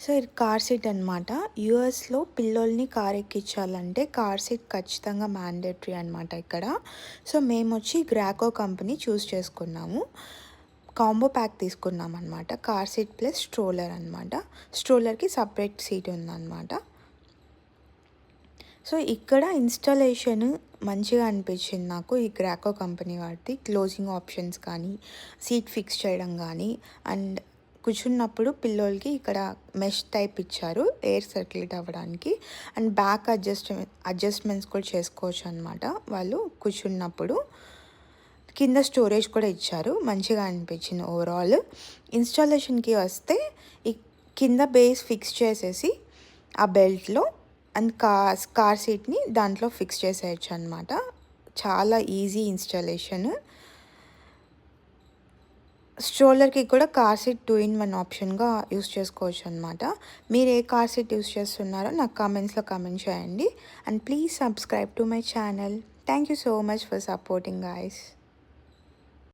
So ఇది car seat అనమాట. యూఎస్‌లో పిల్లోల్ని కార్ ఎక్కించాలంటే కార్ సీట్ ఖచ్చితంగా మ్యాండేటరీ అనమాట ఇక్కడ. సో మేమొచ్చి గ్రాకో కంపెనీ చూస్ చేసుకున్నాము. కాంబో ప్యాక్ తీసుకున్నామనమాట. కార్ సీట్ ప్లస్ స్ట్రోలర్ అనమాట. స్ట్రోలర్‌కి సపరేట్ సీట్ ఉందనమాట. సో ఇక్కడ ఇన్‌స్టాలేషన్ మంచిగా అనిపించింది నాకు. ఈ గ్రాకో కంపెనీ వాడిది. క్లోజింగ్ ఆప్షన్స్ కానీ, సీట్ ఫిక్స్ చేయడం కానీ అండ్ కూర్చున్నప్పుడు పిల్లోలకి ఇక్కడ మెష్ టైప్ ఇచ్చారు ఎయిర్ సర్క్యులేట్ అవ్వడానికి. అండ్ బ్యాక్ అడ్జస్ట్మెంట్స్ కూడా చేసుకోవచ్చు అనమాట వాళ్ళు కూర్చున్నప్పుడు. కింద స్టోరేజ్ కూడా ఇచ్చారు. మంచిగా అనిపించింది ఓవరాల్. ఇన్‌స్టాలేషన్‌కి వస్తే ఈ కింద బేస్ ఫిక్స్ చేసేసి ఆ బెల్ట్‌లో అండ్ కార్ సీట్‌ని దాంట్లో ఫిక్స్ చేసేయొచ్చు అనమాట. చాలా ఈజీ ఇన్‌స్టాలేషన్. స్ట్రోలర్‌కి కూడా కార్ సీట్ 2 ఇన్ 1 ఆప్షన్‌గా యూస్ చేసుకోవచ్చు అనమాట. మీరు ఏ కార్ సీట్ యూస్ చేస్తున్నారో నాకు కామెంట్స్‌లో కామెంట్ చేయండి. And please subscribe to my channel. Thank you so much for supporting guys.